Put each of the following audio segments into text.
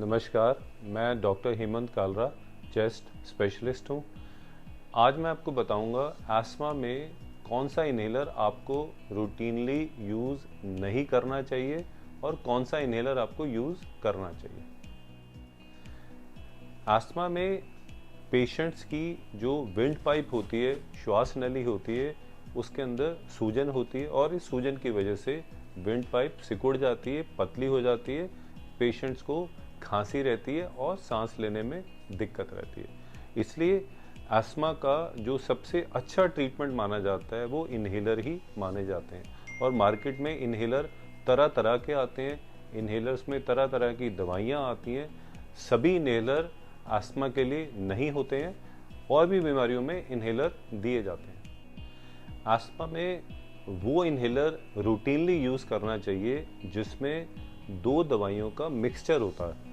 नमस्कार, मैं doctor Hemant Kalra, chest specialist हूँ। आज मैं आपको बताऊंगा एस्मा में कौन सा इन्हेलर आपको रूटीनली यूज़ नहीं करना चाहिए और कौन सा इन्हेलर आपको यूज़ करना चाहिए। एस्मा में पेशेंट्स की जो विंड पाइप होती है, श्वास नली होती है, उसके अंदर सूजन होती है और इस सूजन की वजह से विंड पाइप सिकुड़ जाती है, पतली हो जाती है, पेशेंट्स को खांसी रहती है और सांस लेने में दिक्कत रहती है। इसलिए एस्मा का जो सबसे अच्छा ट्रीटमेंट माना जाता है वो इन्हेलर ही माने जाते हैं और मार्केट में इन्हेलर तरह तरह के आते हैं। इन्हेलर्स में तरह तरह की दवाइयाँ आती हैं। सभी इन्हेलर एस्मा के लिए नहीं होते हैं, और भी बीमारियों में इन्हेलर दिए जाते हैं। एस्मा में वो इन्हेलर रूटीनली यूज़ करना चाहिए जिसमें दो दवाइयों का मिक्सचर होता है।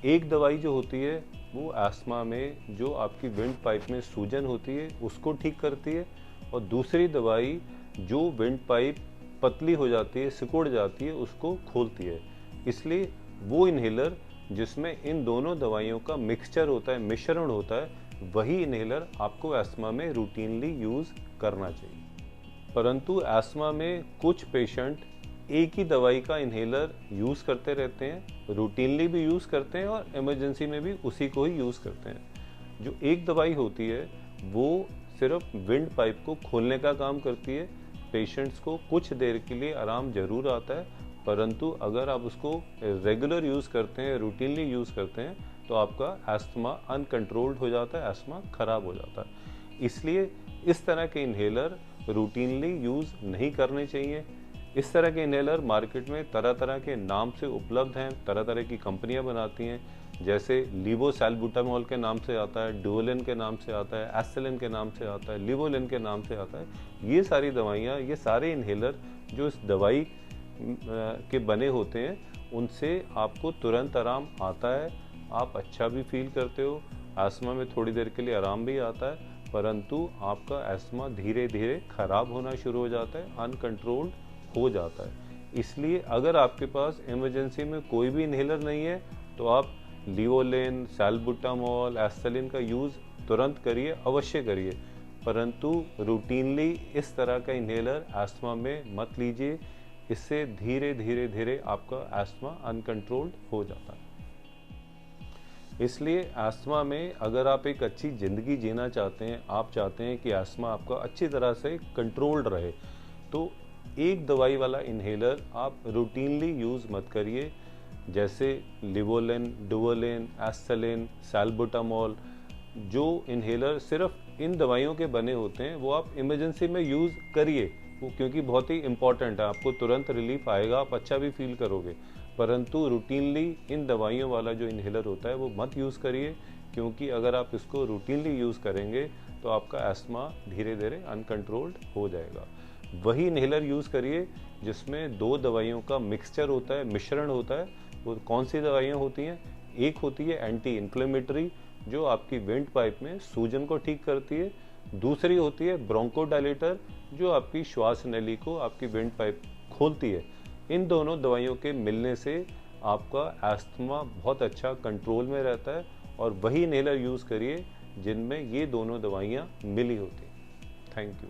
एक दवाई जो होती है वो एस्मा में जो आपकी विंड पाइप में सूजन होती है उसको ठीक करती है, और दूसरी दवाई जो विंड पाइप पतली हो जाती है, सिकुड़ जाती है, उसको खोलती है। इसलिए वो इन्हेलर जिसमें इन दोनों दवाइयों का मिक्सचर होता है, मिश्रण होता है, वही इन्हेलर आपको एस्मा में रूटीनली यूज़ करना चाहिए। परंतु एस्मा में कुछ पेशेंट एक ही दवाई का इन्हेलर यूज़ करते रहते हैं, रूटीनली भी यूज़ करते हैं और इमरजेंसी में भी उसी को ही यूज़ करते हैं। जो एक दवाई होती है वो सिर्फ विंड पाइप को खोलने का काम करती है। पेशेंट्स को कुछ देर के लिए आराम जरूर आता है, परंतु अगर आप उसको रेगुलर यूज़ करते हैं, रूटीनली यूज़ करते हैं, तो आपका एस्थमा अनकंट्रोल्ड हो जाता है, एस्थमा खराब हो जाता है। इसलिए इस तरह के इन्हेलर रूटीनली यूज़ नहीं करने चाहिए। इस तरह के इन्हेलर मार्केट में तरह तरह के नाम से उपलब्ध हैं, तरह तरह की कंपनियां बनाती हैं। जैसे लीवोसैल्बुटामॉल के नाम से आता है, डुओलिन के नाम से आता है, एस्टेलिन के नाम से आता है, लिवोलिन के नाम से आता है। ये सारी दवाइयाँ, ये सारे इन्हेलर जो इस दवाई के बने होते हैं, उनसे आपको तुरंत आराम आता है, आप अच्छा भी फील करते हो, एस्मा में थोड़ी देर के लिए आराम भी आता है, परंतु आपका एस्मा धीरे धीरे खराब होना शुरू हो जाता है, अनकंट्रोल्ड हो जाता है। इसलिए अगर आपके पास इमरजेंसी में कोई भी इन्हेलर नहीं है तो आप लिवोलिन, सैल्बुटामॉल, एस्टेलिन का यूज़ तुरंत करिए, अवश्य करिए, परंतु रूटीनली इस तरह का इन्हेलर एस्मा में मत लीजिए। इससे धीरे धीरे धीरे आपका एस्मा अनकंट्रोल्ड हो जाता है। इसलिए एस्मा में अगर आप एक अच्छी ज़िंदगी जीना चाहते हैं, आप चाहते हैं कि एस्मा आपका अच्छी तरह से कंट्रोल्ड रहे, तो एक दवाई वाला इन्हेलर आप रूटीनली यूज़ मत करिए। जैसे लिवोलिन, डुओलिन, एस्टेलिन, सैल्बुटामॉल, जो इन्हेलर सिर्फ इन दवाइयों के बने होते हैं, वो आप इमरजेंसी में यूज़ करिए, वो क्योंकि बहुत ही इंपॉर्टेंट है, आपको तुरंत रिलीफ आएगा, आप अच्छा भी फील करोगे। परंतु रूटीनली इन दवाइयों वाला जो इन्हेलर होता है वो मत यूज़ करिए, क्योंकि अगर आप इसको रूटीनली यूज़ करेंगे तो आपका एस्मा धीरे धीरे अनकंट्रोल्ड हो जाएगा। वही इन्हेलर यूज़ करिए जिसमें दो दवाइयों का मिक्सचर होता है, मिश्रण होता है। वो कौन सी दवाइयाँ होती हैं? एक होती है एंटी इन्फ्लेमेटरी, जो आपकी विंड पाइप में सूजन को ठीक करती है। दूसरी होती है ब्रोंकोडायलेटर, जो आपकी श्वास नली को, आपकी विंड पाइप खोलती है। इन दोनों दवाइयों के मिलने से आपका एस्थमा बहुत अच्छा कंट्रोल में रहता है, और वही इन्हेलर यूज़ करिए जिनमें ये दोनों दवाइयाँ मिली होती हैं। Thank you.